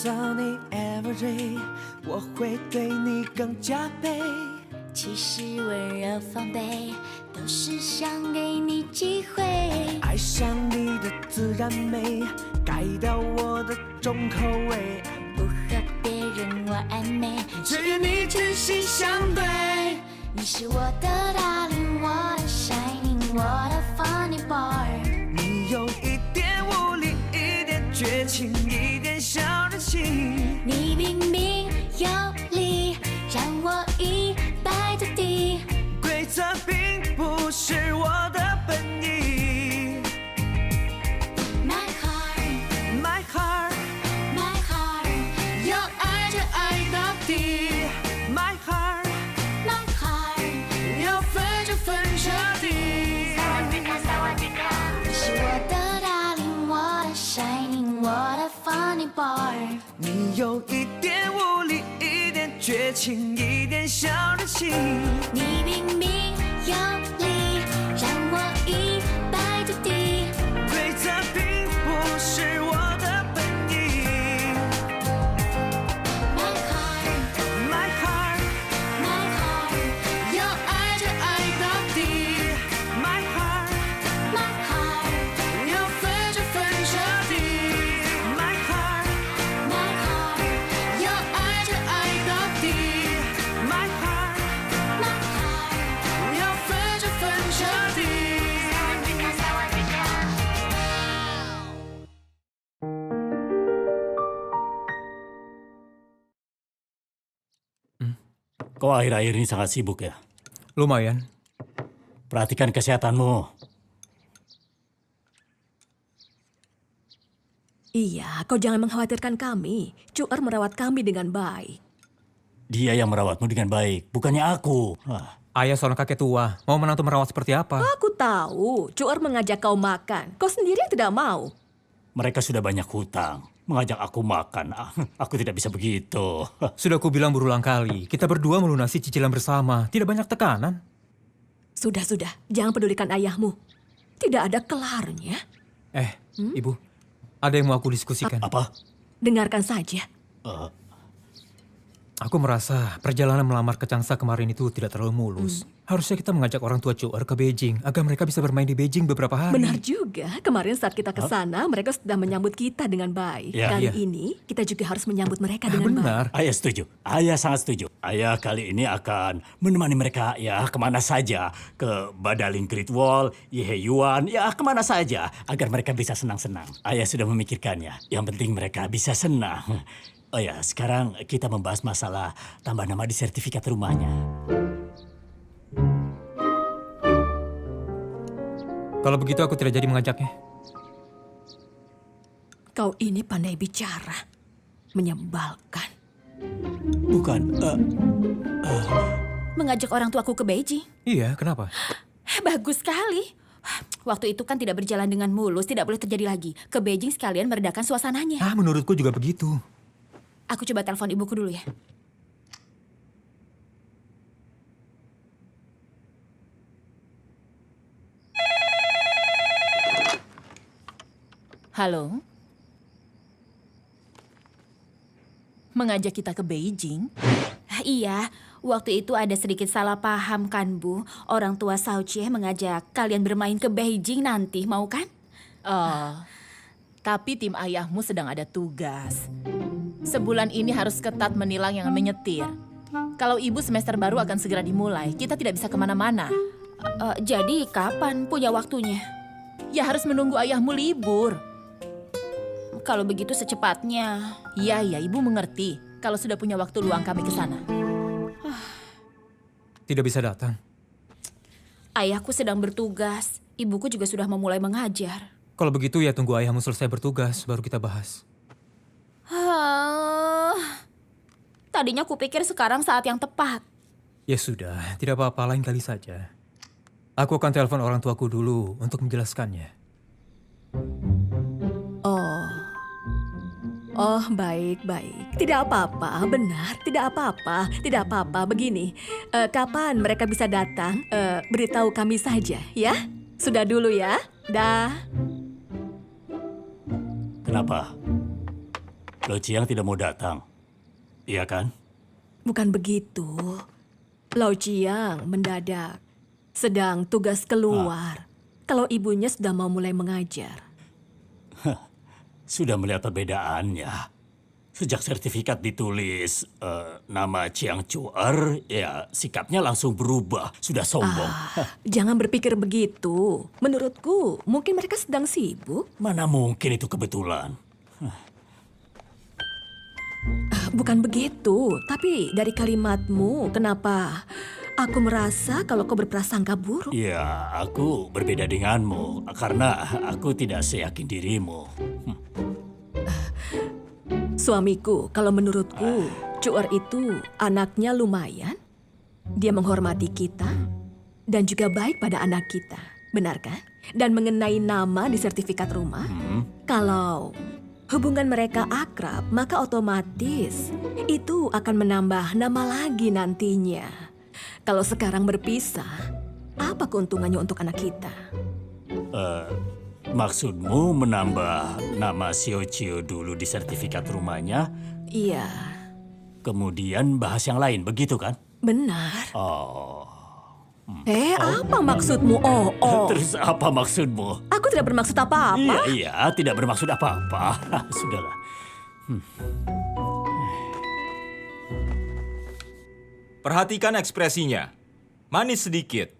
到你 every day， 我会对你更加倍。其实温柔防备，都是想给你机会。爱上你的自然美，改掉我的重口味，不和别人玩暧昧，只愿你真心相对。你是我的 darling， 我的 shining， 我的 funny boy。你有一点无理，一点绝情，一点小任性。你明明有理，让我一败涂地。规则并不是我的本意。My heart， My heart， My heart， 要爱就爱到底。My heart， My heart， 要分就分彻底。你是我的 darling， 我的 shining， 我的 funny boy。你有一点无理，一点绝情，一点小任性。你明明有理，让我一败涂地。规则并不是我的本意。My heart， My heart， My heart， 要爱就爱到底。My heart， My heart， 要分就分彻底。My heart， My heart， 要爱就爱到底。My heart， My heart， 要分就分彻底。Kau akhir-akhir ini sangat sibuk ya? Lumayan. Perhatikan kesehatanmu. Iya, kau jangan mengkhawatirkan kami. Cuer merawat kami dengan baik. Dia yang merawatmu dengan baik, bukannya aku. Ayah seorang kakek tua, mau menantu merawat seperti apa? Aku tahu, Cuer mengajak kau makan. Kau sendiri tidak mau. Mereka sudah banyak hutang. Mengajak aku makan. Aku tidak bisa begitu. Sudah aku bilang berulang kali, kita berdua melunasi cicilan bersama. Tidak banyak tekanan. Sudah, jangan pedulikan ayahmu. Tidak ada kelarnya. Ibu, ada yang mau aku diskusikan. Apa? Dengarkan saja. Aku merasa perjalanan melamar ke Changsha kemarin itu tidak terlalu mulus. Harusnya kita mengajak orang tua Cuer ke Beijing agar mereka bisa bermain di Beijing beberapa hari. Benar juga, kemarin saat kita ke sana, mereka sudah menyambut kita dengan baik. Ya, Kali iya. ini, kita juga harus menyambut mereka dengan baik. Benar. Ayah setuju. Ayah sangat setuju. Ayah kali ini akan menemani mereka ya kemana saja. Ke Badaling Great Wall, Yeheyuan, ya kemana saja. Agar mereka bisa senang-senang. Ayah sudah memikirkannya. Yang penting mereka bisa senang. Oh ya, sekarang kita membahas masalah tambah nama di sertifikat rumahnya. Kalau begitu aku tidak jadi mengajaknya. Kau ini pandai bicara. Menyebalkan. Bukan, Mengajak orang tuaku ke Beijing? Iya, kenapa? Bagus sekali. Waktu itu kan tidak berjalan dengan mulus, tidak boleh terjadi lagi. Ke Beijing sekalian meredakan suasananya. Menurutku juga begitu. Aku coba telepon ibuku dulu ya. Halo? Mengajak kita ke Beijing? Iya, waktu itu ada sedikit salah paham kan, Bu. Orang tua Sao Chie mengajak kalian bermain ke Beijing nanti, mau kan? Oh, tapi tim ayahmu sedang ada tugas. Sebulan ini harus ketat menilang yang menyetir. Kalau ibu semester baru akan segera dimulai, kita tidak bisa kemana-mana. Jadi kapan punya waktunya? Ya harus menunggu ayahmu libur. Kalau begitu secepatnya. Iya, ibu mengerti. Kalau sudah punya waktu luang kami ke sana. Tidak bisa datang. Ayahku sedang bertugas. Ibuku juga sudah memulai mengajar. Kalau begitu ya tunggu ayahmu selesai bertugas, baru kita bahas. Tadinya kupikir sekarang saat yang tepat. Ya sudah, tidak apa-apa, lain kali saja. Aku akan telepon orang tuaku dulu untuk menjelaskannya. Oh, baik. Tidak apa-apa, benar. Tidak apa-apa. Begini, kapan mereka bisa datang? Beritahu kami saja, ya. Sudah dulu ya. Dah. kenapa? Lo Chiang tidak mau datang. Iya kan? Bukan begitu. Lau Chiang mendadak sedang tugas keluar. Kalau ibunya sudah mau mulai mengajar. Sudah melihat perbedaannya. Sejak sertifikat ditulis nama Chiang Chuer, ya sikapnya langsung berubah. Sudah sombong. Jangan berpikir begitu. Menurutku, mungkin mereka sedang sibuk. Mana mungkin itu kebetulan. Bukan begitu, tapi dari kalimatmu, kenapa aku merasa kalau kau berprasangka buruk? Ya, aku berbeda denganmu karena aku tidak seyakin dirimu. Suamiku, kalau menurutku, Chuer itu anaknya lumayan. Dia menghormati kita dan juga baik pada anak kita. Benar kan? Dan mengenai nama di sertifikat rumah, kalau hubungan mereka akrab, maka otomatis itu akan menambah nama lagi nantinya. Kalau sekarang berpisah, apa keuntungannya untuk anak kita? Maksudmu menambah nama Xiao Chiu dulu di sertifikat rumahnya, Iya, kemudian bahas yang lain, begitu kan? benar. Oh. Apa maksudmu? Oh. Terus apa maksudmu? Aku tidak bermaksud apa-apa. Iya, tidak bermaksud apa-apa. Sudahlah. Perhatikan ekspresinya. Manis sedikit.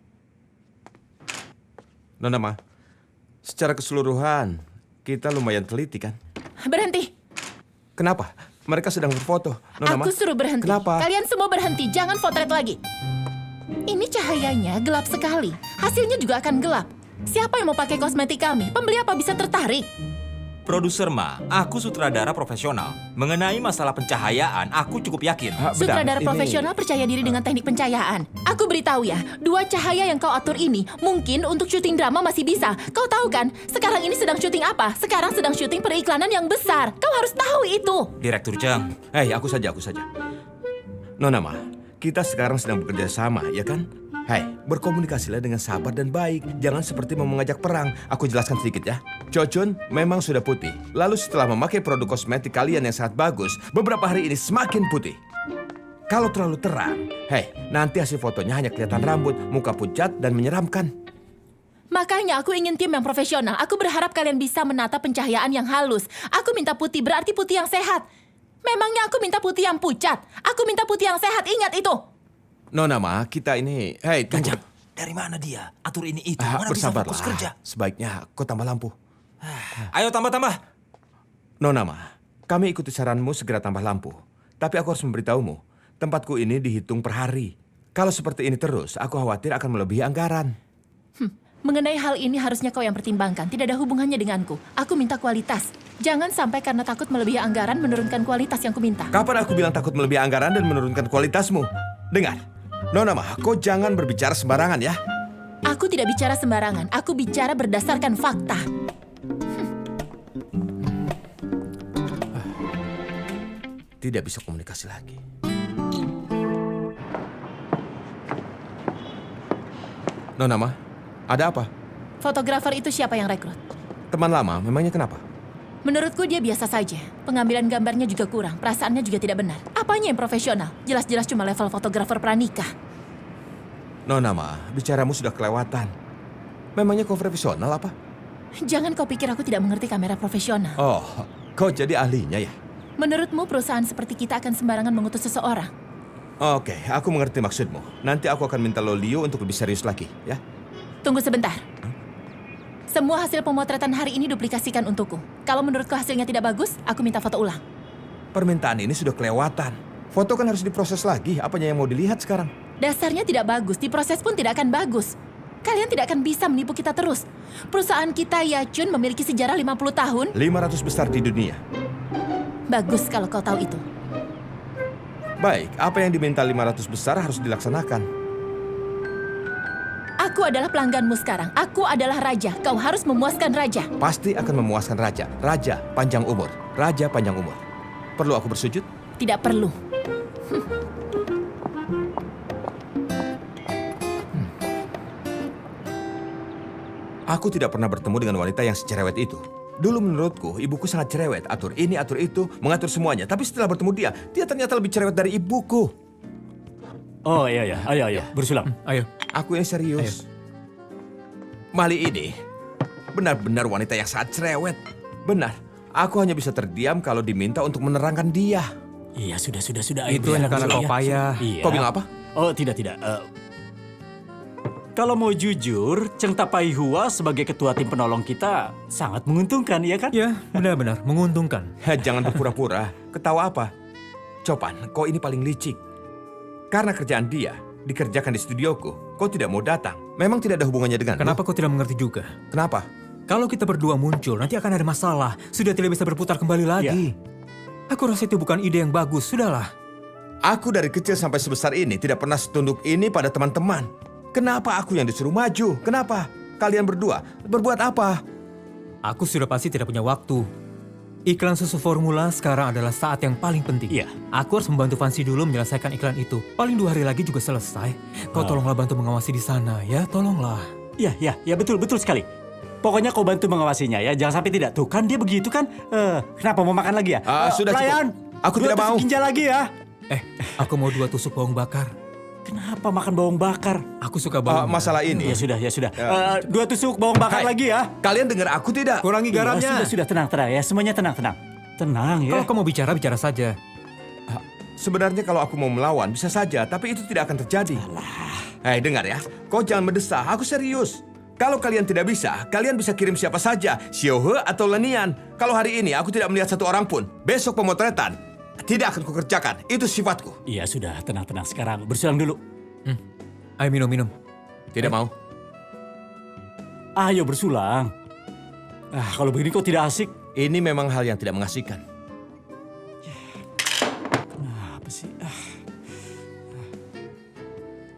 Nona Ma, secara keseluruhan kita lumayan teliti kan? Berhenti. Kenapa? Mereka sedang berfoto. Nona Ma, Aku suruh berhenti. Kenapa? Kalian semua berhenti, jangan potret lagi. Ini cahayanya gelap sekali. Hasilnya juga akan gelap. Siapa yang mau pakai kosmetik kami? Pembeli apa bisa tertarik? Produser Ma, aku sutradara profesional. Mengenai masalah pencahayaan, aku cukup yakin. Bentar, Sutradara ini- profesional percaya diri dengan teknik pencahayaan. Aku beritahu ya, 2 cahaya yang kau atur ini mungkin untuk syuting drama masih bisa. Kau tahu kan, sekarang ini sedang syuting apa? Sekarang sedang syuting periklanan yang besar. Kau harus tahu itu. Direktur Chang, Hei, aku saja. Nona Ma, kita sekarang sedang bekerja sama, ya kan? Hei, berkomunikasilah dengan sabar dan baik. Jangan seperti mau mengajak perang. Aku jelaskan sedikit ya. Cho Chun memang sudah putih. Lalu setelah memakai produk kosmetik kalian yang sangat bagus, beberapa hari ini semakin putih. Kalau terlalu terang, hei, nanti hasil fotonya hanya kelihatan rambut, muka pucat, dan menyeramkan. Makanya aku ingin tim yang profesional. Aku berharap kalian bisa menata pencahayaan yang halus. Aku minta putih berarti putih yang sehat. Memangnya aku minta putih yang pucat? Aku minta putih yang sehat, ingat itu. Nona Ma, kita ini... Hei, tunggu. Ganjang, dari mana dia? Atur ini itu, mana bisa fokus kerja? Bersabarlah. Sebaiknya kau tambah lampu. Ayo tambah-tambah. Nona Ma, kami ikuti saranmu segera tambah lampu. Tapi aku harus memberitahumu, tempatku ini dihitung per hari. Kalau seperti ini terus, aku khawatir akan melebihi anggaran. Mengenai hal ini harusnya kau yang pertimbangkan. Tidak ada hubungannya denganku. Aku minta kualitas. Jangan sampai karena takut melebihi anggaran menurunkan kualitas yang kuminta. Kapan aku bilang takut melebihi anggaran dan menurunkan kualitasmu? Dengar, Nona Ma, kau jangan berbicara sembarangan ya. Aku tidak bicara sembarangan. Aku bicara berdasarkan fakta. Tidak bisa komunikasi lagi. Nona Ma, ada apa? Fotografer itu siapa yang rekrut? Teman lama, memangnya kenapa? Menurutku dia biasa saja. Pengambilan gambarnya juga kurang. Perasaannya juga tidak benar. Apanya yang profesional? Jelas-jelas cuma level fotografer pranikah. Nona Ma, bicaramu sudah kelewatan. Memangnya kau profesional apa? Jangan kau pikir aku tidak mengerti kamera profesional. Oh, kau jadi ahlinya ya? Menurutmu perusahaan seperti kita akan sembarangan mengutus seseorang? Oke, aku mengerti maksudmu. Nanti aku akan minta lo Liu untuk lebih serius lagi, ya? Tunggu sebentar. Semua hasil pemotretan hari ini duplikasikan untukku. Kalau menurutku hasilnya tidak bagus, aku minta foto ulang. Permintaan ini sudah kelewatan. Foto kan harus diproses lagi. Apanya yang mau dilihat sekarang? Dasarnya tidak bagus, diproses pun tidak akan bagus. Kalian tidak akan bisa menipu kita terus. Perusahaan kita, Yachun, memiliki sejarah 50 tahun. 500 besar di dunia. Bagus kalau kau tahu itu. Baik, apa yang diminta 500 besar harus dilaksanakan. Aku adalah pelangganmu sekarang. Aku adalah raja. Kau harus memuaskan raja. Pasti akan memuaskan raja. Raja panjang umur. Raja panjang umur. Perlu aku bersujud? Tidak perlu. Aku tidak pernah bertemu dengan wanita yang secerewet itu. Dulu menurutku, ibuku sangat cerewet. Atur ini, atur itu, mengatur semuanya. Tapi setelah bertemu dia ternyata lebih cerewet dari ibuku. Oh iya, ayo, bersulam. Ayo. Aku yang serius. Mali ini benar-benar wanita yang sangat cerewet. Benar, aku hanya bisa terdiam kalau diminta untuk menerangkan dia. Iya, sudah. Itu hanya karena kau payah. Iya. Kau bilang apa? Oh, tidak. Kalau mau jujur, Cheng Tapai Hua sebagai ketua tim penolong kita sangat menguntungkan, iya kan? Ya, benar-benar menguntungkan. Jangan berpura-pura. Ketawa apa? Copan, kau ini paling licik. Karena kerjaan dia dikerjakan di studioku, kau tidak mau datang. Memang tidak ada hubungannya dengan Kenapa kau tidak mengerti juga? Kenapa? Kalau kita berdua muncul, nanti akan ada masalah. Sudah tidak bisa berputar kembali lagi. Aku rasa itu bukan ide yang bagus, sudahlah. Aku dari kecil sampai sebesar ini tidak pernah setunduk ini pada teman-teman. Kenapa aku yang disuruh maju? Kenapa? Kalian berdua berbuat apa? Aku sudah pasti tidak punya waktu. Iklan susu formula sekarang adalah saat yang paling penting. Iya. Aku harus membantu Fancy dulu menyelesaikan iklan itu. Paling 2 hari lagi juga selesai. Kau tolonglah bantu mengawasi di sana, ya tolonglah. Iya, betul sekali. Pokoknya kau bantu mengawasinya ya, jangan sampai tidak. Tuh kan dia begitu kan. Kenapa mau makan lagi ya? Sudah cukup. Pelayan, Aku tidak 2 tusuk mau. ginjal lagi ya. Aku mau 2 tusuk bawang bakar. Kenapa makan bawang bakar? Aku suka bawang. Masalah ini. Ya sudah. 2 tusuk bawang bakar Hai, lagi ya. Kalian dengar aku tidak? Kurangi garamnya. Sudah, tenang ya. Semuanya tenang. Tenang ya. Kalau kau mau bicara, bicara saja. Sebenarnya kalau aku mau melawan bisa saja, tapi itu tidak akan terjadi. Hei, dengar ya. Kau jangan mendesak, aku serius. Kalau kalian tidak bisa, kalian bisa kirim siapa saja, Xiaohe atau Lenian. Kalau hari ini aku tidak melihat satu orang pun, besok pemotretan tidak akan kukerjakan. Itu sifatku. Iya sudah, tenang. Sekarang bersulang dulu. Ayo minum. Tidak mau. Ayo bersulang. Kalau begini kok tidak asik. Ini memang hal yang tidak mengasihkan. Apa sih?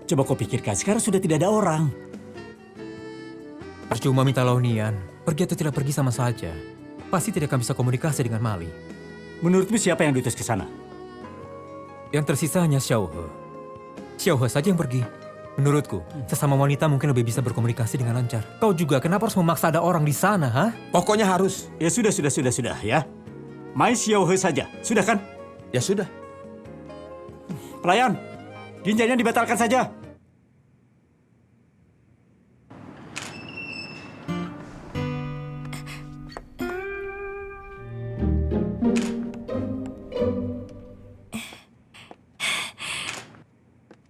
Coba kau pikirkan, sekarang sudah tidak ada orang. Percuma minta launian. Pergi atau tidak pergi sama saja. Pasti tidak akan bisa komunikasi dengan Mali. Menurutmu siapa yang diutus ke sana? Yang tersisa hanya Xiaohe. Xiaohe saja yang pergi. Menurutku, sesama wanita mungkin lebih bisa berkomunikasi dengan lancar. Kau juga, kenapa harus memaksa ada orang di sana, ha? Pokoknya harus. Ya sudah ya. Mai Xiaohe saja, sudah kan? Ya sudah. Pelayan, ginjalnya dibatalkan saja.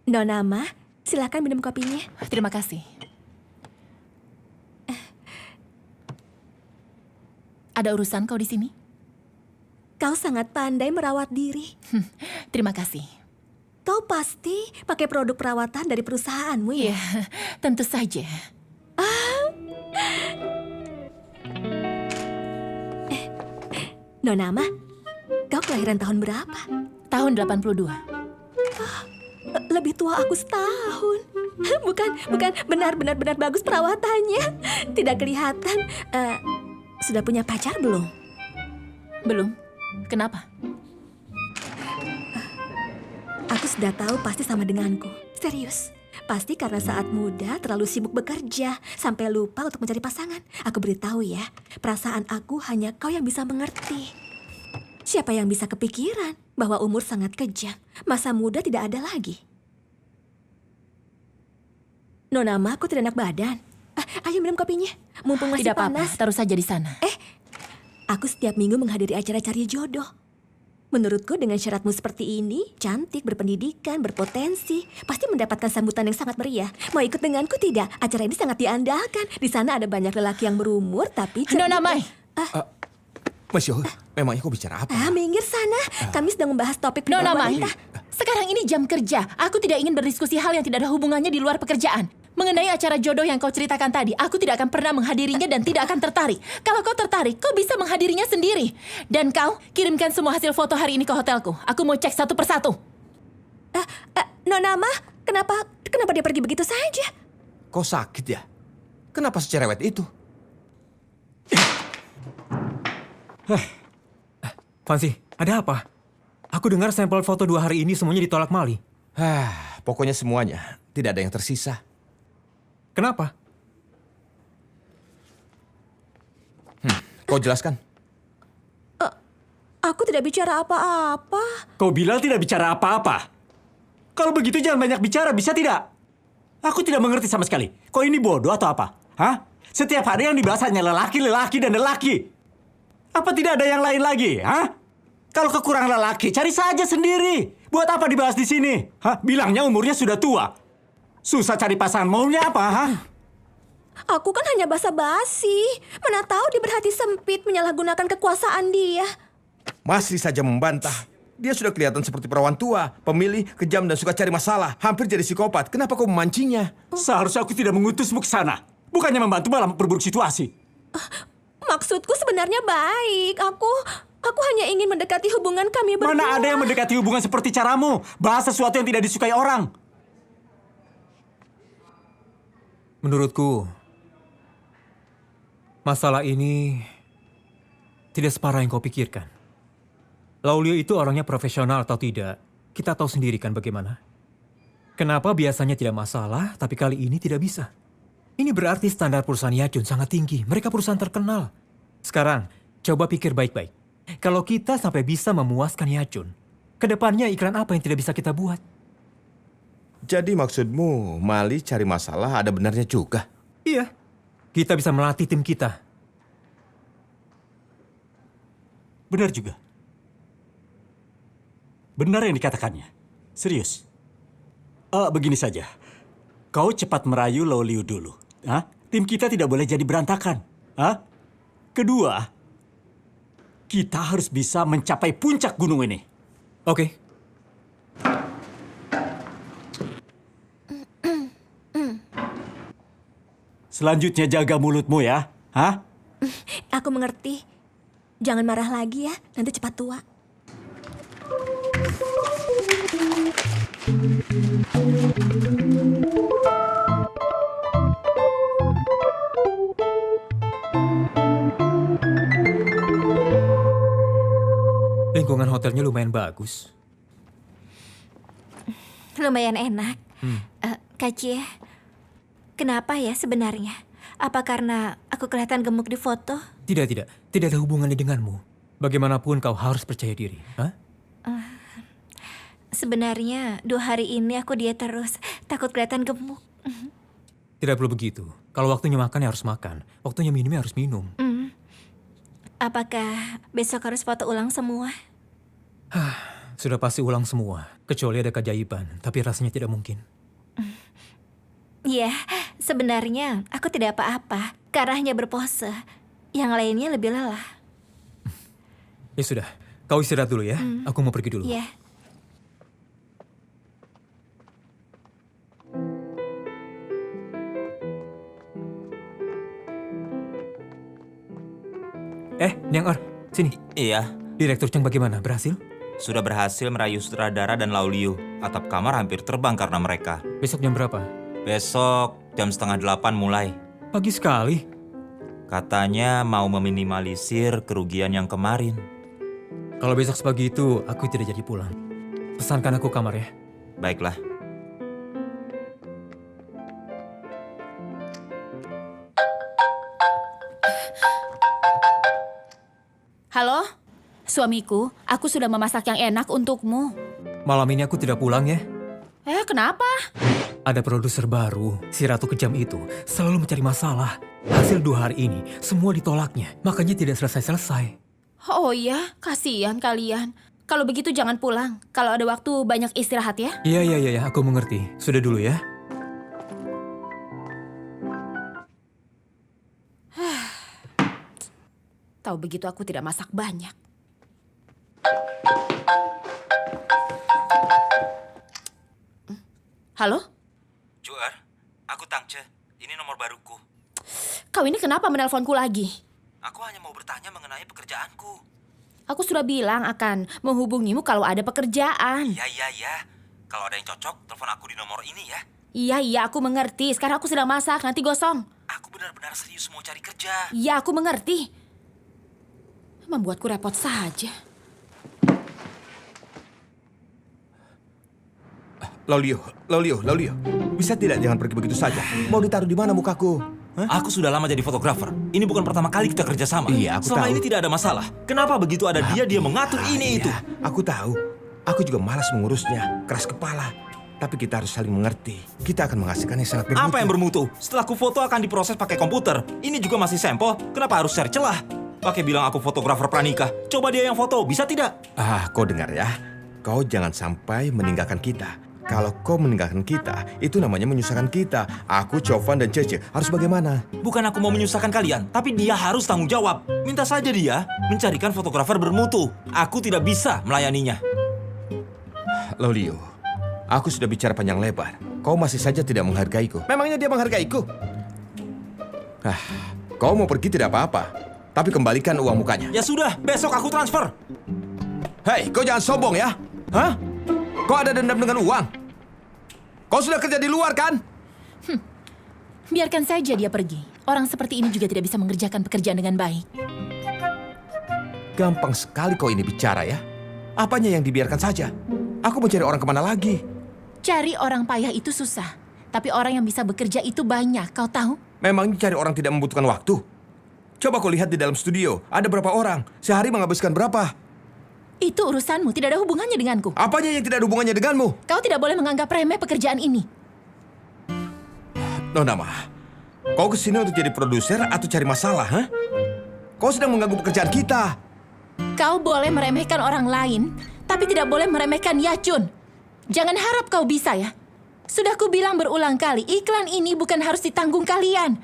Nona Ma, silakan minum kopinya. Terima kasih. Ada urusan kau di sini? Kau sangat pandai merawat diri. Terima kasih. Kau pasti pakai produk perawatan dari perusahaanmu ya? Ya, tentu saja. Nona Ma, kau kelahiran tahun berapa? Tahun 82. Lebih tua aku setahun. Bukan benar-benar bagus perawatannya. Tidak kelihatan. Sudah punya pacar belum? Belum. Kenapa? Aku sudah tahu pasti sama denganku. Serius. Pasti karena saat muda terlalu sibuk bekerja sampai lupa untuk mencari pasangan. Aku beritahu ya, perasaan aku hanya kau yang bisa mengerti. Siapa yang bisa kepikiran bahwa umur sangat kejam, masa muda tidak ada lagi. Nona Ma, aku tidak enak badan. Ayo minum kopinya, mumpung masih Tidak apa-apa, panas. taruh saja di sana. Aku setiap minggu menghadiri acara cari jodoh. Menurutku dengan syaratmu seperti ini, cantik, berpendidikan, berpotensi, pasti mendapatkan sambutan yang sangat meriah. Mau ikut denganku tidak? Acara ini sangat diandalkan. Di sana ada banyak lelaki yang berumur, tapi... Nona Mai, Mas Xiaohe, memangnya kau bicara apa? Minggir sana. Kami sedang membahas topik Nona perempuan Mai. wanita. Sekarang ini jam kerja. Aku tidak ingin berdiskusi hal yang tidak ada hubungannya di luar pekerjaan. Mengenai acara jodoh yang kau ceritakan tadi, aku tidak akan pernah menghadirinya dan tidak akan tertarik. Kalau kau tertarik, kau bisa menghadirinya sendiri. Dan kau, kirimkan semua hasil foto hari ini ke hotelku. Aku mau cek satu persatu. Nona Ma, kenapa dia pergi begitu saja? Kau sakit ya? Kenapa secerewet itu? Fancy, ada apa? Aku dengar sampel foto 2 hari ini semuanya ditolak Mali. Pokoknya semuanya. Tidak ada yang tersisa. Kenapa? Kau jelaskan. Aku tidak bicara apa-apa. Kau bilang tidak bicara apa-apa. Kalau begitu jangan banyak bicara, bisa tidak? Aku tidak mengerti sama sekali. Kau ini bodoh atau apa? Hah? Setiap hari yang dibahas hanya lelaki, lelaki, dan lelaki. Apa tidak ada yang lain lagi? Hah? Kalau kekurangan lelaki, cari saja sendiri. Buat apa dibahas di sini? Hah? Bilangnya umurnya sudah tua. Susah cari pasangan, maunya apa? Hah? Aku kan hanya basa-basi. Mana tahu dia berhati sempit menyalahgunakan kekuasaan dia. Masih saja membantah. Dia sudah kelihatan seperti perawan tua, pemilih, kejam dan suka cari masalah. Hampir jadi psikopat. Kenapa kau memancingnya? Seharusnya aku tidak mengutusmu ke sana. Bukannya membantu malah memperburuk situasi. Maksudku sebenarnya baik. Aku hanya ingin mendekati hubungan kami berdua. Mana ada yang mendekati hubungan seperti caramu? Bahas sesuatu yang tidak disukai orang. Menurutku, masalah ini tidak separah yang kau pikirkan. Laulio itu orangnya profesional atau tidak, kita tahu sendiri kan bagaimana. Kenapa biasanya tidak masalah, tapi kali ini tidak bisa. Ini berarti standar perusahaan Yachun sangat tinggi. Mereka perusahaan terkenal. Sekarang, coba pikir baik-baik. Kalau kita sampai bisa memuaskan Yachun, kedepannya iklan apa yang tidak bisa kita buat? Jadi maksudmu Mali cari masalah ada benarnya juga? Iya, kita bisa melatih tim kita. Benar juga. Benar yang dikatakannya. Serius. Begini saja. Kau cepat merayu Laulio dulu. Hah? Tim kita tidak boleh jadi berantakan. Hah? Kedua, kita harus bisa mencapai puncak gunung ini. Oke. Selanjutnya jaga mulutmu ya. Hah? Aku mengerti. Jangan marah lagi ya, nanti cepat tua. Lingkungan hotelnya lumayan bagus. Lumayan enak. Kak Cie, kenapa ya sebenarnya? Apa karena aku kelihatan gemuk di foto? Tidak ada hubungannya denganmu. Bagaimanapun kau harus percaya diri. Hah? Sebenarnya 2 hari ini aku diet terus, takut kelihatan gemuk. Tidak perlu begitu. Kalau waktunya makan ya harus makan. Waktunya minum ya harus minum. Apakah besok harus foto ulang semua? Sudah pasti ulang semua. Kecuali ada keajaiban. Tapi rasanya tidak mungkin. Iya, sebenarnya aku tidak apa-apa. Karena hanya berpose. Yang lainnya lebih lelah. Ya sudah, kau istirahat dulu ya. Aku mau pergi dulu. Iya. Niang Or, sini. Iya, Direktur Cheng bagaimana? Berhasil? sudah berhasil merayu sutradara dan Laulio. Atap kamar hampir terbang karena mereka. Besok jam berapa? Besok jam 7:30 mulai. Pagi sekali. Katanya mau meminimalisir kerugian yang kemarin. Kalau besok sepagi itu, aku tidak jadi pulang. Pesankan aku kamar ya. Baiklah. Halo? Suamiku, aku sudah memasak yang enak untukmu. Malam ini aku tidak pulang ya. Kenapa? Ada produser baru, si Ratu Kejam itu selalu mencari masalah. Hasil 2 hari ini, semua ditolaknya. Makanya tidak selesai-selesai. Oh iya, kasihan kalian. Kalau begitu jangan pulang. Kalau ada waktu banyak istirahat ya. Iya, aku mengerti. Sudah dulu ya. Tahu begitu aku tidak masak banyak. Halo? Juar, aku Tangce. Ini nomor baruku. Kau ini kenapa menelponku lagi? Aku hanya mau bertanya mengenai pekerjaanku. Aku sudah bilang akan menghubungimu kalau ada pekerjaan. Iya. Kalau ada yang cocok, telepon aku di nomor ini ya. Iya, aku mengerti. Sekarang aku sedang masak, nanti gosong. Aku benar-benar serius mau cari kerja. Iya, aku mengerti. Membuatku repot saja. Laulio. Bisa tidak jangan pergi begitu saja? Mau ditaruh di mana mukaku? Aku sudah lama jadi fotografer. Ini bukan pertama kali kita kerja sama. Iya, aku Selama tahu. ini tidak ada masalah. Kenapa begitu ada dia mengatur ini itu? Ya, aku tahu. Aku juga malas mengurusnya. Keras kepala. Tapi kita harus saling mengerti. Kita akan menghasilkan yang sangat bermutu. Apa yang bermutu? Setelah aku foto akan diproses pakai komputer. Ini juga masih sampel. Kenapa harus cari celah? Pakai bilang aku fotografer pranikah. Coba dia yang foto, bisa tidak? Kau dengar ya. Kau jangan sampai meninggalkan kita. Kalau kau meninggalkan kita, itu namanya menyusahkan kita. Aku, Chovan, dan Cece harus bagaimana? Bukan aku mau menyusahkan kalian, tapi dia harus tanggung jawab. Minta saja dia mencarikan fotografer bermutu. Aku tidak bisa melayaninya. Lolio, aku sudah bicara panjang lebar. Kau masih saja tidak menghargaiku. Memangnya dia menghargaiku? Kau mau pergi tidak apa-apa. Tapi kembalikan uang mukanya. Ya sudah, besok aku transfer. Hei, kau jangan sombong ya. Hah? Kau ada dendam dengan uang? Kau sudah kerja di luar kan? Biarkan saja dia pergi. Orang seperti ini juga tidak bisa mengerjakan pekerjaan dengan baik. Gampang sekali kau ini bicara ya. Apanya yang dibiarkan saja? Aku mencari orang kemana lagi? Cari orang payah itu susah. Tapi orang yang bisa bekerja itu banyak, kau tahu? Memangnya cari orang tidak membutuhkan waktu? Coba kau lihat di dalam studio, ada berapa orang? Sehari menghabiskan berapa? Itu urusanmu, tidak ada hubungannya denganku. Apanya yang tidak ada hubungannya denganmu? Kau tidak boleh menganggap remeh pekerjaan ini. Nona Ma, kau kesini untuk jadi produser atau cari masalah, ha? Kau sedang mengganggu pekerjaan kita. Kau boleh meremehkan orang lain, tapi tidak boleh meremehkan Yachun. Jangan harap kau bisa ya. Sudah kubilang berulang kali, iklan ini bukan harus ditanggung kalian.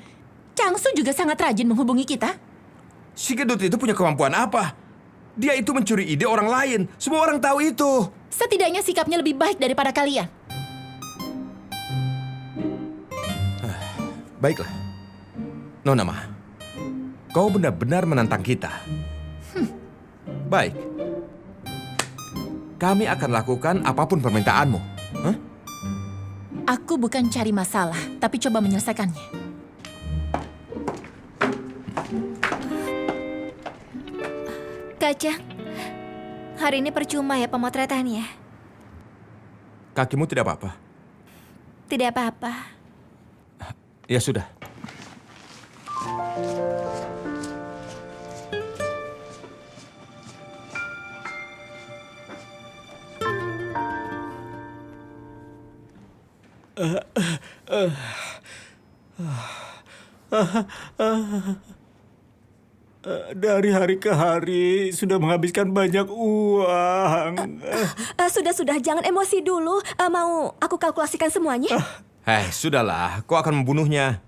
Changsu juga sangat rajin menghubungi kita. Si Gedut itu punya kemampuan apa? Dia itu mencuri ide orang lain. Semua orang tahu itu. Setidaknya sikapnya lebih baik daripada kalian. Baiklah. Nona Ma, kau benar-benar menantang kita. Baik. Kami akan lakukan apapun permintaanmu. Hah? Aku bukan cari masalah, tapi coba menyelesaikannya. Kacang, hari ini percuma ya pemotretannya. Kakimu tidak apa-apa? Tidak apa-apa. Ya sudah. Dari hari ke hari sudah menghabiskan banyak uang. Sudah, jangan emosi dulu. Mau aku kalkulasikan semuanya? Sudahlah. Kau akan membunuhnya.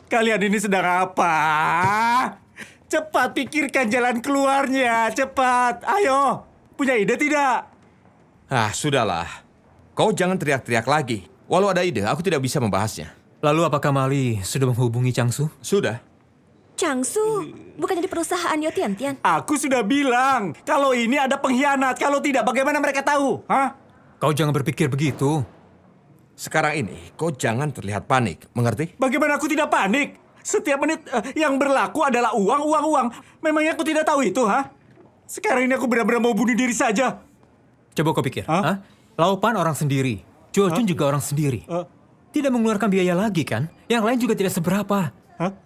Kalian ini sedang apa? Cepat pikirkan jalan keluarnya, cepat. Ayo, punya ide tidak? Sudahlah. Kau jangan teriak-teriak lagi. Walau ada ide, aku tidak bisa membahasnya. Lalu apakah Mali sudah menghubungi Changsu? Sudah. Changsu, bukannya di perusahaan Yo Tian. Aku sudah bilang, kalau ini ada pengkhianat. Kalau tidak, bagaimana mereka tahu? Hah? Kau jangan berpikir begitu. Sekarang ini, kau jangan terlihat panik. Mengerti? Bagaimana aku tidak panik? Setiap menit yang berlaku adalah uang. Memangnya aku tidak tahu itu, ha? Sekarang ini aku benar-benar mau bunuh diri saja. Coba kau pikir. Laupan orang sendiri. Chun juga orang sendiri. Tidak mengeluarkan biaya lagi kan? Yang lain juga tidak seberapa.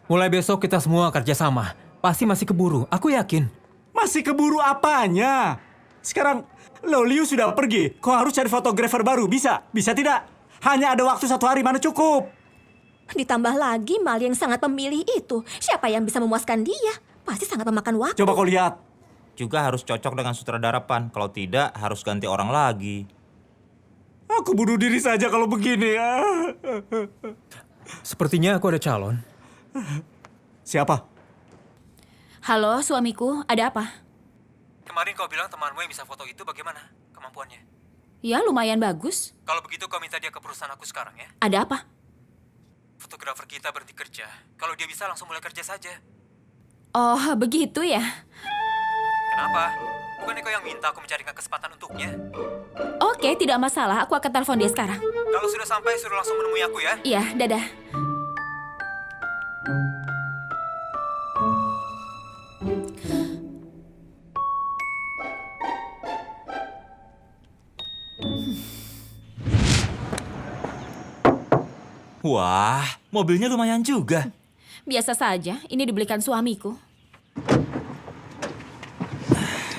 Mulai besok kita semua kerjasama. Pasti masih keburu, aku yakin. Masih keburu apanya? Sekarang Loliu sudah pergi. Kau harus cari fotografer baru. Bisa? Bisa tidak? Hanya ada waktu 1 hari, mana cukup? Ditambah lagi Mali yang sangat pemilih itu. Siapa yang bisa memuaskan dia? Pasti sangat memakan waktu. Coba kau lihat. Juga harus cocok dengan sutradara Pan. Kalau tidak, harus ganti orang lagi. Aku bunuh diri saja kalau begini. Sepertinya aku ada calon. Siapa? Halo, suamiku. Ada apa? Kemarin kau bilang temanmu yang bisa foto itu bagaimana kemampuannya? Ya, lumayan bagus. Kalau begitu kau minta dia ke perusahaan aku sekarang ya. Ada apa? Fotografer kita berhenti kerja. Kalau dia bisa langsung mulai kerja saja. Oh, begitu ya. Kenapa? Bukannya kau yang minta aku mencarikan kesempatan untuknya? Oke, tidak masalah. Aku akan telepon dia sekarang. Kalau sudah sampai, suruh langsung menemui aku ya. Iya, dadah. Wah, mobilnya lumayan juga. Biasa saja, ini dibelikan suamiku.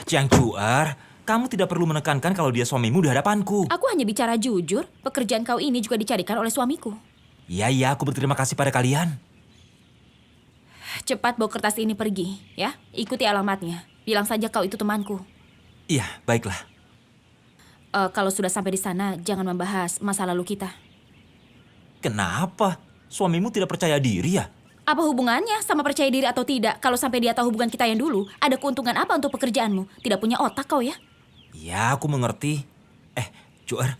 Chiang Chuer, kamu tidak perlu menekankan kalau dia suamimu di hadapanku. Aku hanya bicara jujur, pekerjaan kau ini juga dicarikan oleh suamiku. Iya, aku berterima kasih pada kalian. Cepat bawa kertas ini pergi, ya. Ikuti alamatnya. Bilang saja kau itu temanku. Iya, baiklah. Kalau sudah sampai di sana, jangan membahas masa lalu kita. Kenapa? Suamimu tidak percaya diri ya? Apa hubungannya sama percaya diri atau tidak? Kalau sampai dia tahu hubungan kita yang dulu, ada keuntungan apa untuk pekerjaanmu? Tidak punya otak kau ya? Ya, aku mengerti. Chuer,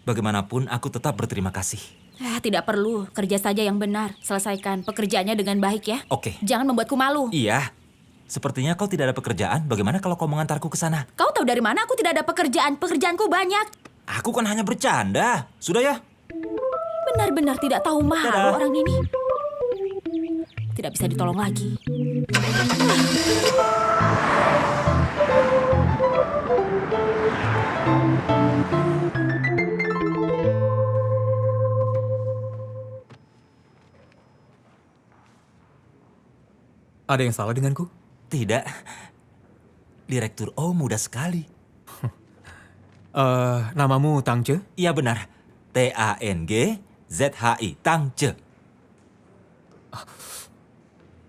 bagaimanapun aku tetap berterima kasih. Tidak perlu, kerja saja yang benar. Selesaikan pekerjaannya dengan baik ya. Oke. Jangan membuatku malu. Iya. Sepertinya kau tidak ada pekerjaan. Bagaimana kalau kau mengantarku ke sana? Kau tahu dari mana aku tidak ada pekerjaan? Pekerjaanku banyak. Aku kan hanya bercanda. Sudah ya? Benar-benar tidak tahu malu Dadah. orang ini. Tidak bisa ditolong lagi. Ada yang salah denganku? Tidak. Direktur O muda sekali. Namamu Tang Ce? Iya benar. T-A-N-G-Z-H-I. Tang Ce.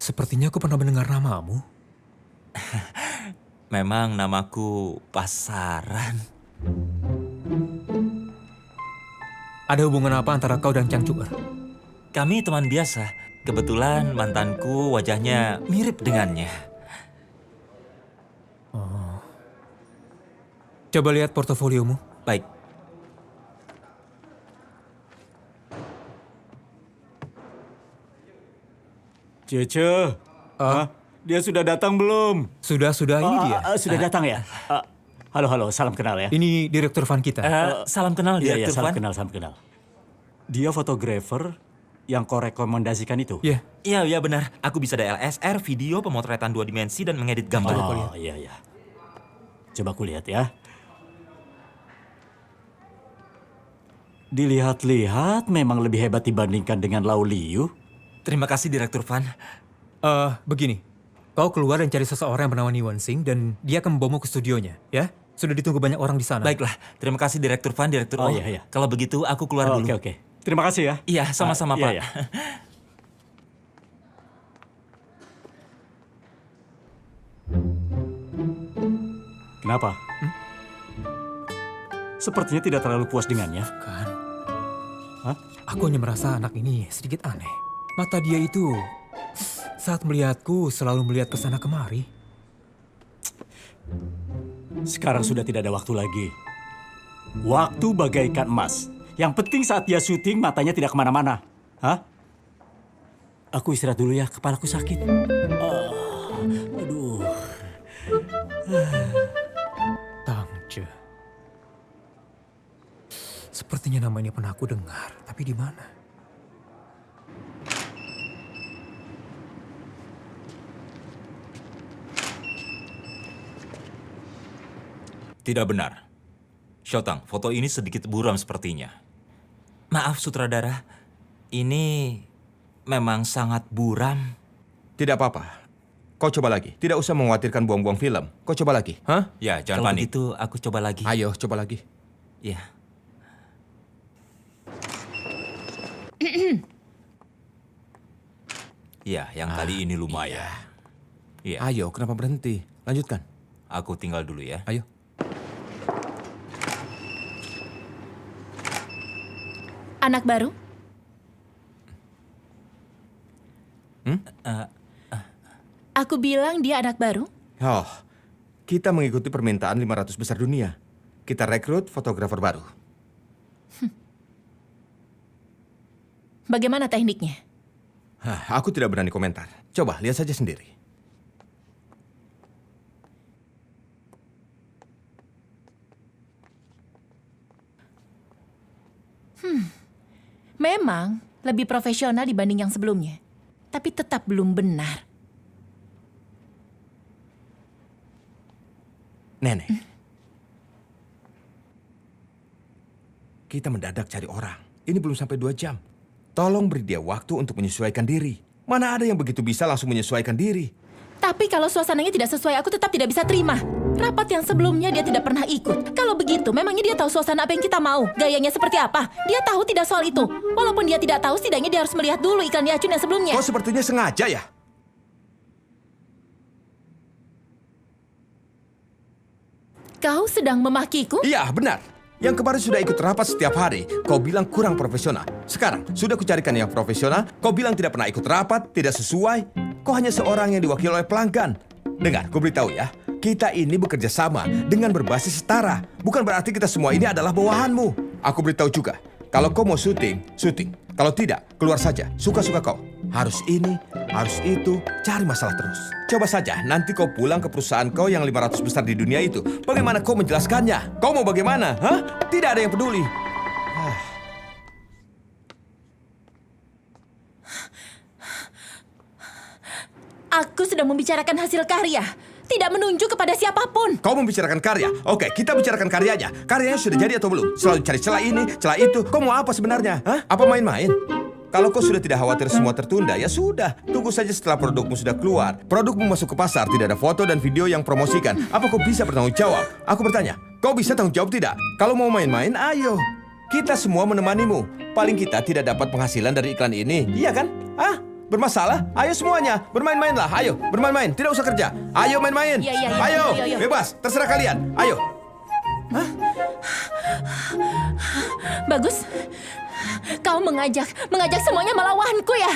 Sepertinya aku pernah mendengar namamu. Memang namaku pasaran. Ada hubungan apa antara kau dan Chiang Chuer? Kami teman biasa. Kebetulan mantanku wajahnya mirip dengannya. Coba lihat portofoliomu. Baik. Cece, dia sudah datang belum? Sudah, ini dia. Sudah datang ya? Halo, salam kenal ya. Ini direktur van kita. Salam kenal, Iya, Direktur salam Van. kenal. Dia fotografer yang kau rekomendasikan itu? Iya. Iya benar. Aku bisa DLSR, video, pemotretan 2 dimensi, dan mengedit gambar. Oh, iya. Coba aku lihat ya. Dilihat-lihat memang lebih hebat dibandingkan dengan Lau Liu. Terima kasih, Direktur Van. Begini. Kau keluar dan cari seseorang yang bernama Ni Wensing dan dia akan membawamu ke studionya, ya? Sudah ditunggu banyak orang di sana. Baiklah, terima kasih Direktur Van, Direktur O. Oh, iya. Kalau begitu, aku keluar dulu. Oke. Terima kasih ya. Iya, sama-sama, Pak. Iya. Kenapa? Sepertinya tidak terlalu puas dengannya. Kan? Hah? Aku hanya merasa anak ini sedikit aneh. Mata dia itu saat melihatku selalu melihat ke sana kemari. Sekarang sudah tidak ada waktu lagi. Waktu bagaikan emas. Yang penting saat dia syuting matanya tidak kemana-mana. Hah? Aku istirahat dulu ya, kepalaku sakit. Aduh. Tang Ce. Sepertinya nama ini pernah aku dengar, tapi di mana? Tidak benar. Shotang, foto ini sedikit buram sepertinya. Maaf, sutradara. Ini memang sangat buram. Tidak apa-apa. Kau coba lagi. Tidak usah mengkhawatirkan buang-buang film. Kau coba lagi. Hah? Ya, jangan Kalau panik. begitu, aku coba lagi. Ayo, coba lagi. Ya. Ya, yang kali ini lumayan. Iya. Ayo, kenapa berhenti? Lanjutkan. Aku tinggal dulu ya. Ayo. Anak baru? Aku bilang dia anak baru. Oh, kita mengikuti permintaan 500 besar dunia. Kita rekrut fotografer baru. Bagaimana tekniknya? Aku tidak berani komentar. Coba, lihat saja sendiri. Memang lebih profesional dibanding yang sebelumnya. Tapi tetap belum benar. Nenek. Kita mendadak cari orang. Ini belum sampai 2 jam. Tolong beri dia waktu untuk menyesuaikan diri. Mana ada yang begitu bisa langsung menyesuaikan diri. Tapi kalau suasananya tidak sesuai, aku tetap tidak bisa terima. Rapat yang sebelumnya dia tidak pernah ikut. Kalau begitu, memangnya dia tahu suasana apa yang kita mau? Gayanya seperti apa? Dia tahu tidak soal itu. Walaupun dia tidak tahu, setidaknya dia harus melihat dulu iklan racun yang sebelumnya. Kau sepertinya sengaja ya? Kau sedang memakiku? Iya, benar. Yang kemarin sudah ikut rapat setiap hari, kau bilang kurang profesional. Sekarang, sudah kucarikan yang profesional, kau bilang tidak pernah ikut rapat, tidak sesuai. Kau hanya seorang yang diwakili oleh pelanggan. Dengar, kau beritahu ya, kita ini bekerja sama dengan berbasis setara. Bukan berarti kita semua ini adalah bawahanmu. Aku beritahu juga, kalau kau mau syuting, syuting. Kalau tidak, keluar saja, suka-suka kau. Harus ini, harus itu, cari masalah terus. Coba saja, nanti kau pulang ke perusahaan kau yang 500 besar di dunia itu. Bagaimana kau menjelaskannya? Kau mau bagaimana? Hah? Tidak ada yang peduli. Aku sedang membicarakan hasil karya. Tidak menunjuk kepada siapapun. Kau membicarakan karya? Oke, kita bicarakan karyanya. Karyanya sudah jadi atau belum? Selalu cari celah ini, celah itu. Kau mau apa sebenarnya? Hah? Apa main-main? Kalau kau sudah tidak khawatir semua tertunda, ya sudah. Tunggu saja setelah produkmu sudah keluar. Produkmu masuk ke pasar, tidak ada foto dan video yang promosikan. Apa kau bisa bertanggung jawab? Aku bertanya, kau bisa tanggung jawab tidak? Kalau mau main-main, ayo. Kita semua menemanimu. Paling kita tidak dapat penghasilan dari iklan ini. Iya kan? Hah? Bermasalah? Ayo semuanya, bermain-mainlah. Ayo, bermain-main. Tidak usah kerja. Ayo main-main. Iya. Ayo, Iya. bebas. Terserah kalian. Ayo. Bagus. Kau mengajak semuanya melawanku ya.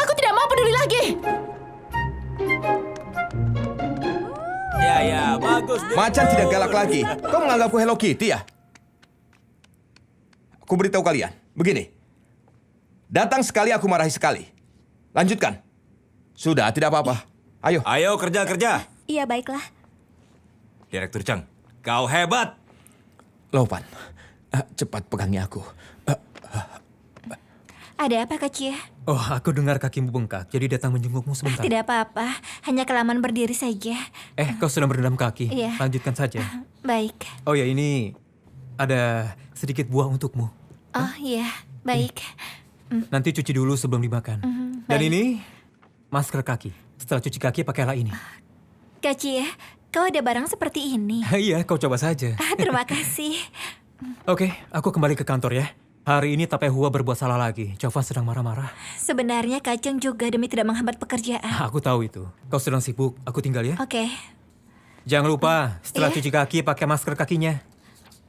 Aku tidak mau peduli lagi. Ya, bagus. Macan tidak galak lagi. Kau menganggapku Hello Kitty ya? Aku beritahu kalian. Begini. Datang sekali, aku marahi sekali. Lanjutkan. Sudah, tidak apa-apa. Ayo. Ayo kerja. Iya, baiklah. Direktur Cheng, kau hebat. Lopan, cepat pegangi aku. Ada apa, Kak Cie? Oh, aku dengar kakimu bengkak, jadi datang menjengukmu sebentar. Tidak apa-apa, hanya kelamaan berdiri saja. Kau sedang berendam kaki. Iya. Lanjutkan saja. Baik. Oh ya, ini ada sedikit buah untukmu. Oh iya, baik. Nanti cuci dulu sebelum dimakan. Dan baik. ini masker kaki. Setelah cuci kaki, pakailah ini. Kak Cie, kau ada barang seperti ini? Iya, kau coba saja. Terima kasih. Oke, aku kembali ke kantor ya. Hari ini Tape Hua berbuat salah lagi. Jovan sedang marah-marah. Sebenarnya Kacang juga demi tidak menghambat pekerjaan. Aku tahu itu. Kau sedang sibuk. Aku tinggal ya. Oke. Jangan lupa, setelah Iya. cuci kaki, pakai masker kakinya.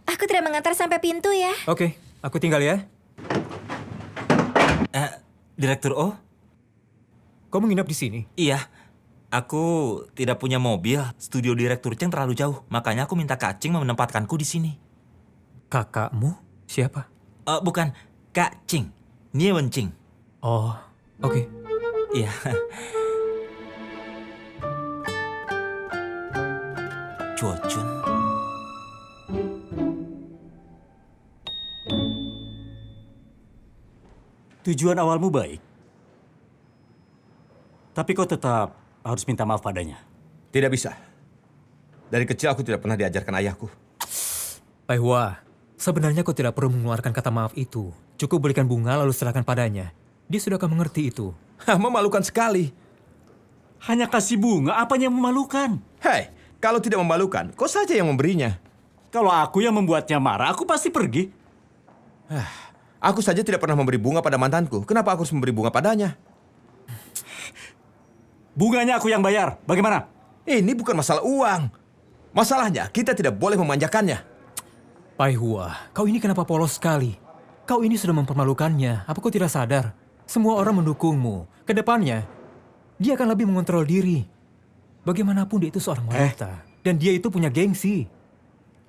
Aku tidak mengantar sampai pintu ya. Oke, aku tinggal ya. Direktur O? Kau menginap di sini? Iya. Aku tidak punya mobil. Studio Direktur Cheng terlalu jauh. Makanya aku minta Kak Cing menempatkanku di sini. Kakakmu? Siapa? Bukan. Kak Cing. Nie Wen Cing. Oh, oke. Iya. Chuo Chun. Tujuan awalmu baik. Tapi kau tetap harus minta maaf padanya. Tidak bisa. Dari kecil aku tidak pernah diajarkan ayahku. Pai Hua, sebenarnya kau tidak perlu mengeluarkan kata maaf itu. Cukup berikan bunga lalu serahkan padanya. Dia sudah akan mengerti itu. Memalukan sekali. Hanya kasih bunga, apanya yang memalukan? Hei, kalau tidak memalukan, kau saja yang memberinya. Kalau aku yang membuatnya marah, aku pasti pergi. Aku saja tidak pernah memberi bunga pada mantanku. Kenapa aku harus memberi bunga padanya? Bunganya aku yang bayar. Bagaimana? Ini bukan masalah uang. Masalahnya, kita tidak boleh memanjakannya. Pai Hua, kau ini kenapa polos sekali? Kau ini sudah mempermalukannya. Apa kau tidak sadar? Semua orang mendukungmu. Kedepannya, dia akan lebih mengontrol diri. Bagaimanapun dia itu seorang wanita. Dan dia itu punya gengsi.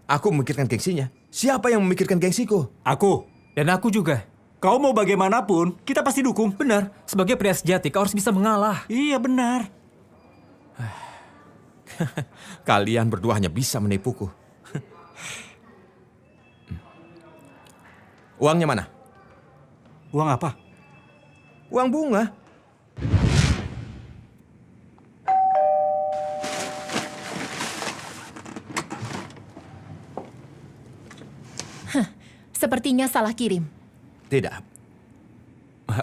Aku memikirkan gengsinya. Siapa yang memikirkan gengsiku? Aku. Dan aku juga. Kau mau bagaimanapun, kita pasti dukung. Benar, sebagai pria sejati kau harus bisa mengalah. Iya benar. Kalian berdua hanya bisa menipuku. Uangnya mana? Uang apa? Uang bunga. Sepertinya salah kirim. tidak.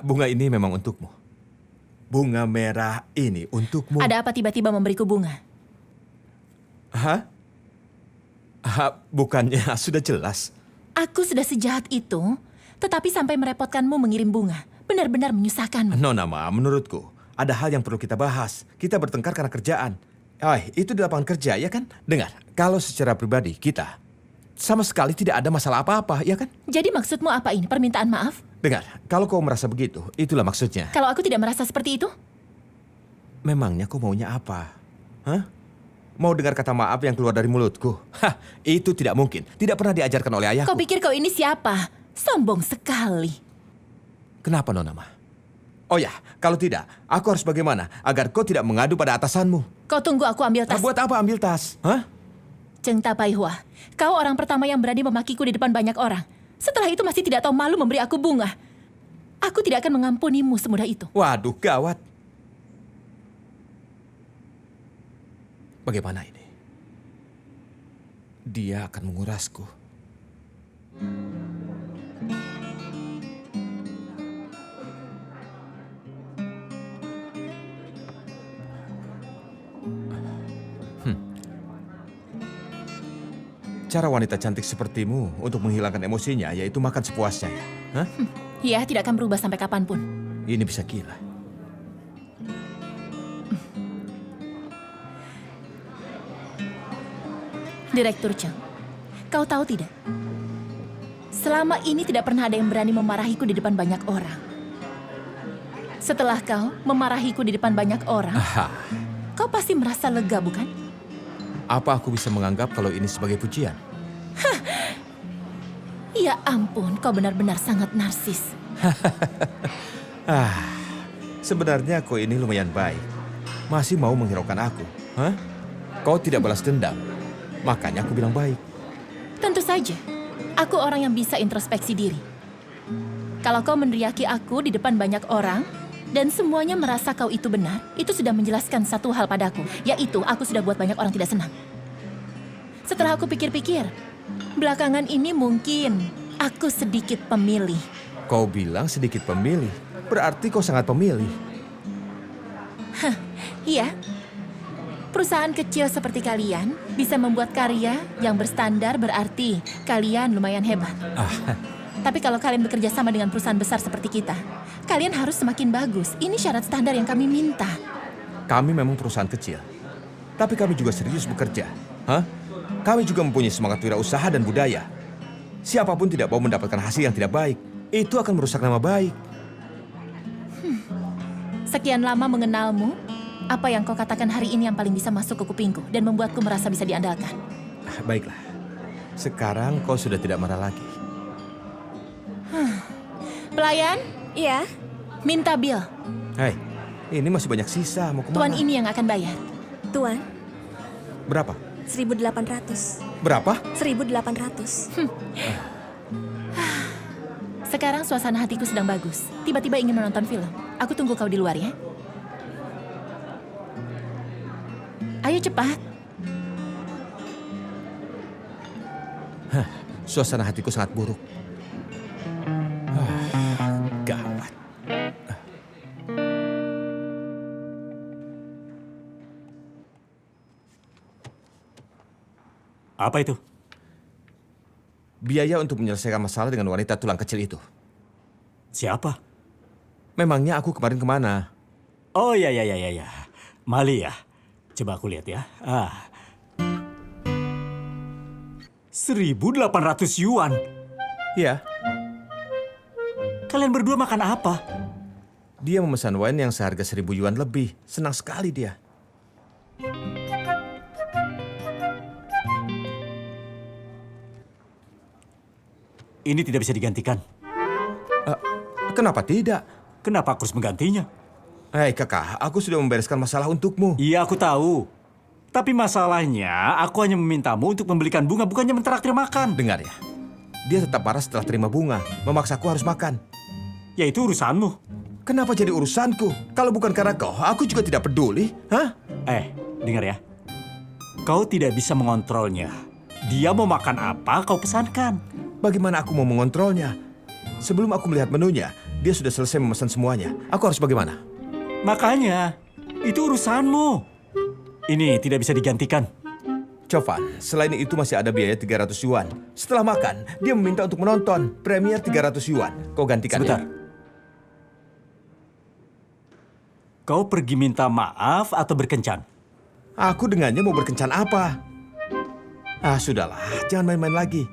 Bunga ini memang untukmu. Bunga merah ini untukmu. Ada apa tiba-tiba memberiku bunga? Hah? Bukannya sudah jelas. Aku sudah sejahat itu, tetapi sampai merepotkanmu mengirim bunga. Benar-benar menyusahkanmu. Nona Ma, menurutku ada hal yang perlu kita bahas. Kita bertengkar karena kerjaan. Itu di lapangan kerja, ya kan? Dengar, kalau secara pribadi kita sama sekali tidak ada masalah apa-apa, ya kan? Jadi maksudmu apa ini? Permintaan maaf? Dengar, kalau kau merasa begitu, itulah maksudnya. Kalau aku tidak merasa seperti itu? Memangnya kau maunya apa? Hah? Mau dengar kata maaf yang keluar dari mulutku? Itu tidak mungkin. Tidak pernah diajarkan oleh ayahku. Kau pikir kau ini siapa? Sombong sekali. Kenapa, Nona Ma? Oh ya, kalau tidak, aku harus bagaimana agar kau tidak mengadu pada atasanmu? Kau tunggu aku ambil tas. Buat apa ambil tas? Hah? Cheng Tapaihua, kau orang pertama yang berani memakiku di depan banyak orang. Setelah itu masih tidak tahu malu memberi aku bunga. Aku tidak akan mengampunimu semudah itu. Waduh, gawat. Bagaimana ini? Dia akan mengurasku. Cara wanita cantik sepertimu untuk menghilangkan emosinya yaitu makan sepuasnya ya. Hah? Ya, tidak akan berubah sampai kapanpun. Ini bisa gila. Direktur Cheng, kau tahu tidak? Selama ini tidak pernah ada yang berani memarahiku di depan banyak orang. Setelah kau memarahiku di depan banyak orang, kau pasti merasa lega, bukan? Apa aku bisa menganggap kalau ini sebagai pujian? Ya ampun, kau benar-benar sangat narsis. Sebenarnya kau ini lumayan baik. Masih mau menghiraukan aku. Hah? Kau tidak balas dendam. Makanya aku bilang baik. Tentu saja, aku orang yang bisa introspeksi diri. Kalau kau meneriaki aku di depan banyak orang, dan semuanya merasa kau itu benar, itu sudah menjelaskan satu hal padaku, yaitu aku sudah buat banyak orang tidak senang. Setelah aku pikir-pikir, belakangan ini mungkin aku sedikit pemilih. Kau bilang sedikit pemilih, berarti kau sangat pemilih. Iya, perusahaan kecil seperti kalian bisa membuat karya yang berstandar, berarti kalian lumayan hebat. Tapi kalau kalian bekerja sama dengan perusahaan besar seperti kita, kalian harus semakin bagus. Ini syarat standar yang kami minta. Kami memang perusahaan kecil, tapi kami juga serius bekerja. Hah? Kami juga mempunyai semangat wirausaha dan budaya. Siapapun tidak mau mendapatkan hasil yang tidak baik. Itu akan merusak nama baik. Sekian lama mengenalmu, apa yang kau katakan hari ini yang paling bisa masuk ke kupingku dan membuatku merasa bisa diandalkan. Baiklah, sekarang kau sudah tidak marah lagi. Pelayan, Iya, minta bil. Hei, ini masih banyak sisa. Mau kemana? Tuan ini yang akan bayar. Tuan, Berapa? 1.800. Berapa? 1.800. Sekarang suasana hatiku sedang bagus. Tiba-tiba ingin menonton film. Aku tunggu kau di luar ya. Ayo cepat. Suasana hatiku sangat buruk. Gawat. Apa itu? Biaya untuk menyelesaikan masalah dengan wanita tulang kecil itu. Siapa? Memangnya aku kemarin kemana? Oh ya. Mali ya. Coba aku lihat ya. 1.800 yuan. Iya, Kalian berdua makan apa? dia memesan wine yang seharga 1.000 yuan lebih. Senang sekali dia. Ini tidak bisa digantikan. Kenapa tidak? Kenapa aku harus menggantinya? Hei kakak, aku sudah membereskan masalah untukmu. Iya, aku tahu. Tapi masalahnya, aku hanya memintamu untuk membelikan bunga, bukannya mentraktir makan. Dengar ya, dia tetap marah setelah terima bunga. Memaksaku harus makan. Ya itu urusanmu. Kenapa jadi urusanku? Kalau bukan karena kau, aku juga tidak peduli. Hah? Dengar ya. Kau tidak bisa mengontrolnya. Dia mau makan apa, kau pesankan. Bagaimana aku mau mengontrolnya? Sebelum aku melihat menunya, dia sudah selesai memesan semuanya. Aku harus bagaimana? Makanya, itu urusanmu. Ini tidak bisa digantikan. Chovan, selain itu masih ada biaya 300 yuan. Setelah makan, dia meminta untuk menonton. Premier 300 yuan. Kau gantikan Sebentar. ya? Kau pergi minta maaf atau berkencan? Aku dengannya mau berkencan apa? Ah, sudahlah. Jangan main-main lagi.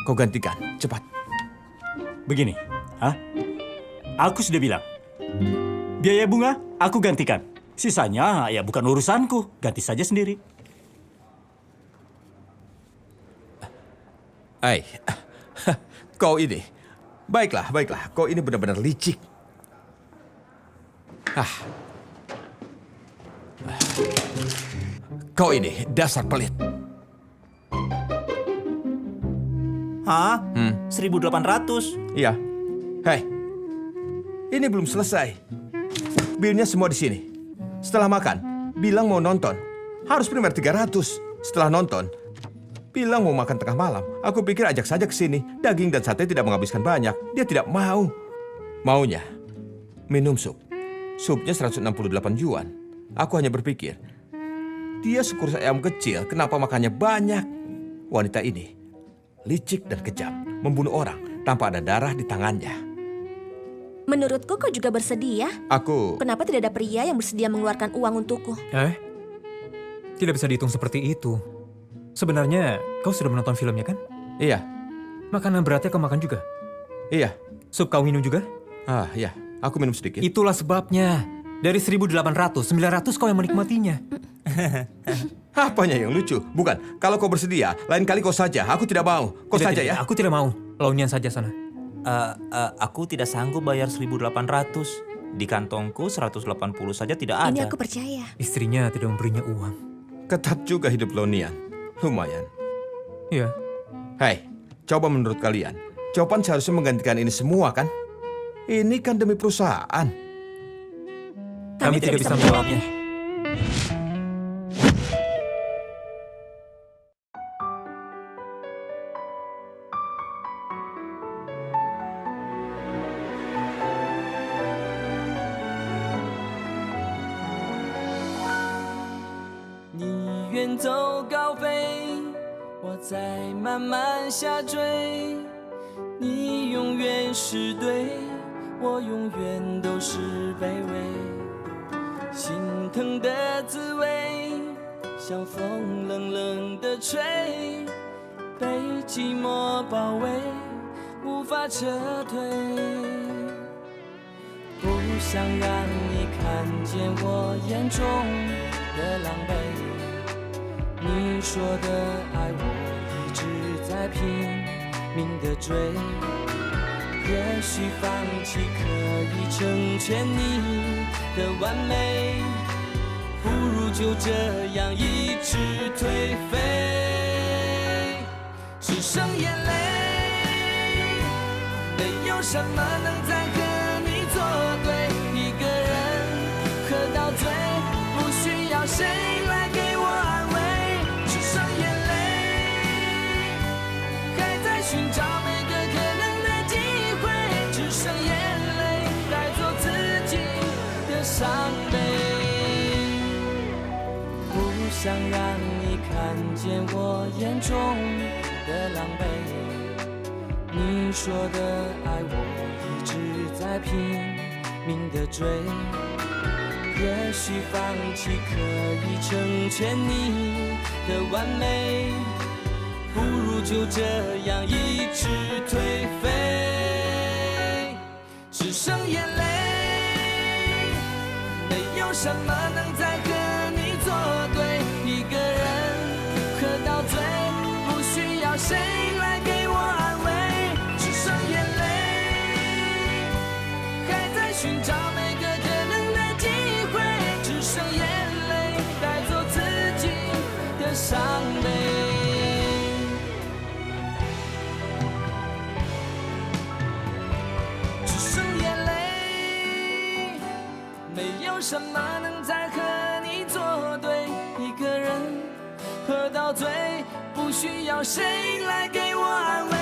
Kau gantikan. Cepat. Begini, aku sudah bilang. Biaya bunga, aku gantikan. Sisanya ya bukan urusanku. Ganti saja sendiri. Kau ini. Baiklah. Kau ini benar-benar licik. Kau ini dasar pelit. Hah? 1.800? Iya. Hei, ini belum selesai. Bilnya semua di sini. Setelah makan, bilang mau nonton. Harus primer 300. Setelah nonton, bilang mau makan tengah malam. Aku pikir ajak saja ke sini. Daging dan sate tidak menghabiskan banyak. Dia tidak mau. Maunya minum sup. Supnya 168 yuan. Aku hanya berpikir, dia sekurus ayam kecil, kenapa makannya banyak? Wanita ini licik dan kejam, membunuh orang tanpa ada darah di tangannya. Menurutku kau juga bersedia. Aku... Kenapa tidak ada pria yang bersedia mengeluarkan uang untukku? Tidak bisa dihitung seperti itu. Sebenarnya kau sudah menonton filmnya kan? Iya. Makanan beratnya kau makan juga? Iya. Sup kau minum juga? Iya. Aku minum sedikit. Itulah sebabnya. Dari 1.800, 900 kau yang menikmatinya. Apanya yang lucu? Bukan, kalau kau bersedia, lain kali kau saja. Aku tidak mau. Kau saja ya. Aku tidak mau. Launian saja sana. Aku tidak sanggup bayar 1.800. Di kantongku 180 saja tidak ada. Ini aku percaya. Istrinya tidak memberinya uang. Ketat juga hidup Lonian. Lumayan. Iya. Hei, coba menurut kalian, Chopan seharusnya menggantikan ini semua kan? Ini kan demi perusahaan. Kami tidak bisa menjawabnya.你远走高飞，我在慢慢下坠。你永远是对，我永远都是卑微。心疼的滋味，像风冷冷的吹，被寂寞包围，无法撤退。不想让你看见我眼中的狼狈，你说的爱我一直在拼命的追，也许放弃可以成全你的完美，不如就这样一直颓废，只剩眼泪，没有什么能再和你作对，一个人喝到醉，不需要谁来给我安慰，只剩眼泪，还在寻找每个可能的机会，只剩眼泪带走自己的伤悲，不想让你看见我眼中的狼狈，你说的爱我一直在拼命的追，也许放弃可以成全你的完美，不如就这样一直颓废，只剩眼泪，没有什么能再和你作对，一个人喝到醉，不需要谁来给我安慰，只剩眼泪，还在寻找每个可能的机会，只剩眼泪带走自己的伤悲，只剩眼泪，没有什么能再和你作对，一个人喝到醉，不需要谁来给我安慰。